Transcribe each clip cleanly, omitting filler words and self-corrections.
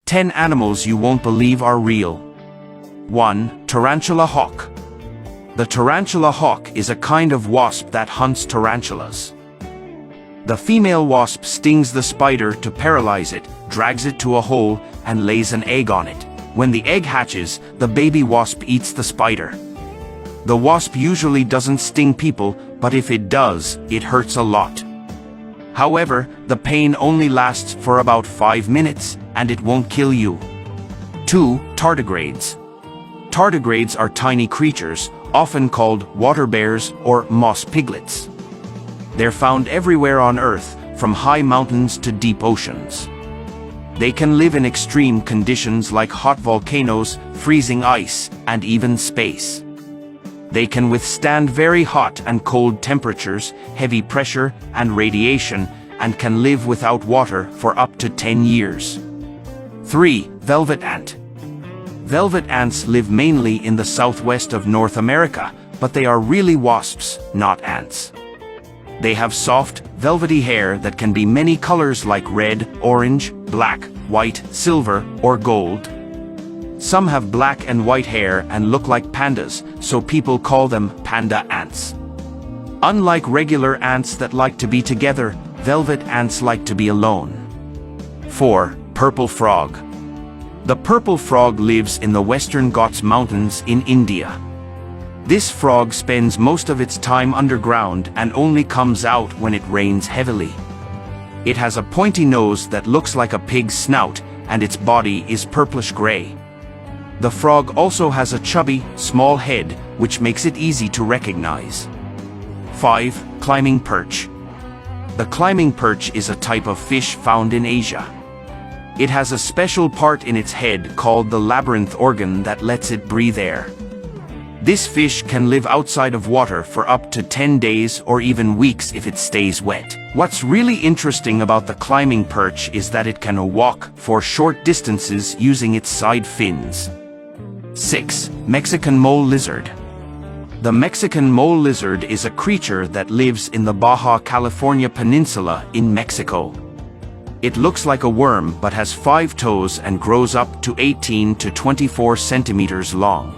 10 animals you won't believe are real. 1. Tarantula hawk. The tarantula hawk is a kind of wasp that hunts tarantulas. The female wasp stings the spider to paralyze it, drags it to a hole, and lays an egg on it. When the egg hatches, the baby wasp eats the spider. The wasp usually doesn't sting people, but if it does, it hurts a lot. However, the pain only lasts for about 5 minutes, and it won't kill you. 2. Tardigrades. Tardigrades are tiny creatures, often called water bears or moss piglets. They're found everywhere on Earth, from high mountains to deep oceans. They can live in extreme conditions like hot volcanoes, freezing ice, and even space. They can withstand very hot and cold temperatures, heavy pressure, and radiation, and can live without water for up to 10 years. 3. Velvet ant. Velvet ants live mainly in the southwest of North America, but they are really wasps, not ants. They have soft, velvety hair that can be many colors like red, orange, black, white, silver, or gold. Some have black and white hair and look like pandas, so people call them panda ants. Unlike regular ants that like to be together, velvet ants like to be alone. 4. Purple frog. The purple frog lives in the Western Ghats Mountains in India. This frog spends most of its time underground and only comes out when it rains heavily. It has a pointy nose that looks like a pig's snout, and its body is purplish-gray. The frog also has a chubby, small head, which makes it easy to recognize. 5. Climbing perch. The climbing perch is a type of fish found in Asia. It has a special part in its head called the labyrinth organ that lets it breathe air. This fish can live outside of water for up to 10 days or even weeks if it stays wet. What's really interesting about the climbing perch is that it can walk for short distances using its side fins. 6. Mexican mole lizard. The Mexican mole lizard is a creature that lives in the Baja California Peninsula in Mexico. It looks like a worm but has 5 toes and grows up to 18 to 24 centimeters long.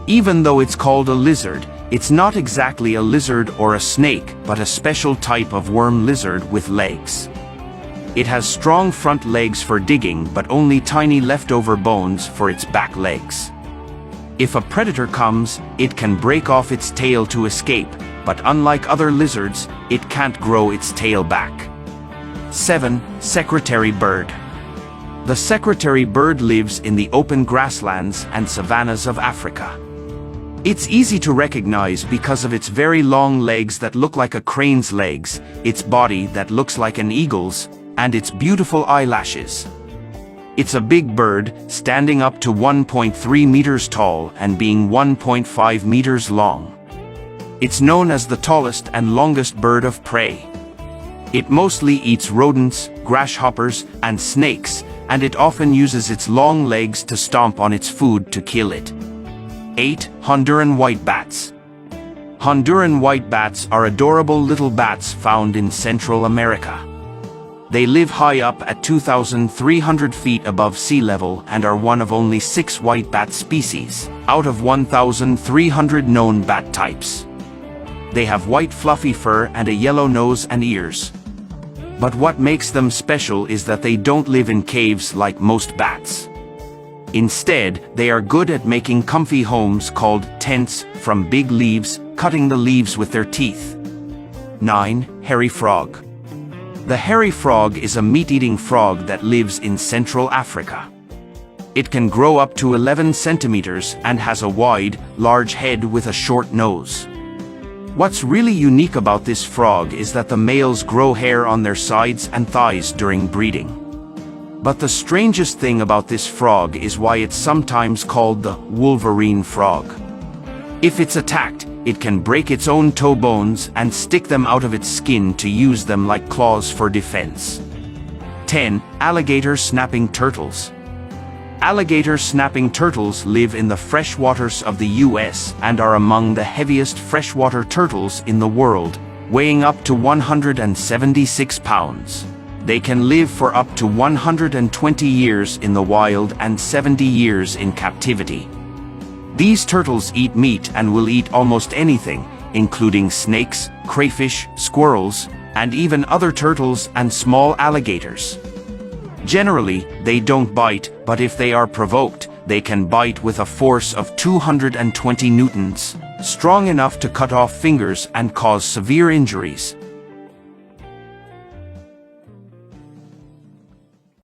Even though it's called a lizard, it's not exactly a lizard or a snake, but a special type of worm lizard with legs. It has strong front legs for digging but only tiny leftover bones for its back legs. If a predator comes, it can break off its tail to escape, but unlike other lizards, it can't grow its tail back. 7. Secretary bird. The secretary bird lives in the open grasslands and savannas of Africa. It's easy to recognize because of its very long legs that look like a crane's legs, its body that looks like an eagle's, and its beautiful eyelashes. It's a big bird, standing up to 1.3 meters tall and being 1.5 meters long. It's known as the tallest and longest bird of prey. It mostly eats rodents, grasshoppers, and snakes, and it often uses its long legs to stomp on its food to kill it. 8. Honduran white bats. Honduran white bats are adorable little bats found in Central America. They live high up at 2,300 feet above sea level and are one of only 6 white bat species, out of 1,300 known bat types. They have white fluffy fur and a yellow nose and ears. But what makes them special is that they don't live in caves like most bats. Instead, they are good at making comfy homes called tents from big leaves, cutting the leaves with their teeth. 9. Hairy frog. The hairy frog is a meat-eating frog that lives in Central Africa. It can grow up to 11 centimeters and has a wide, large head with a short nose. What's really unique about this frog is that the males grow hair on their sides and thighs during breeding. But the strangest thing about this frog is why it's sometimes called the Wolverine frog. If it's attacked, it can break its own toe bones and stick them out of its skin to use them like claws for defense. 10. Alligator snapping turtles. Alligator snapping turtles live in the freshwaters of the US and are among the heaviest freshwater turtles in the world, weighing up to 176 pounds. They can live for up to 120 years in the wild and 70 years in captivity. These turtles eat meat and will eat almost anything, including snakes, crayfish, squirrels, and even other turtles and small alligators. Generally, they don't bite, but if they are provoked, they can bite with a force of 220 newtons, strong enough to cut off fingers and cause severe injuries.